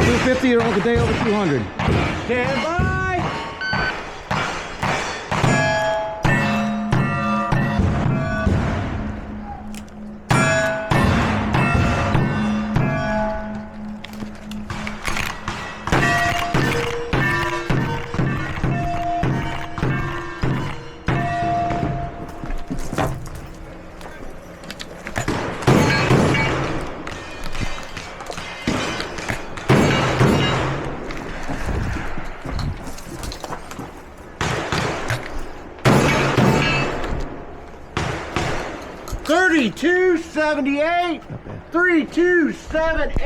250 or a day over 200. Stand by. $32.78. 3278.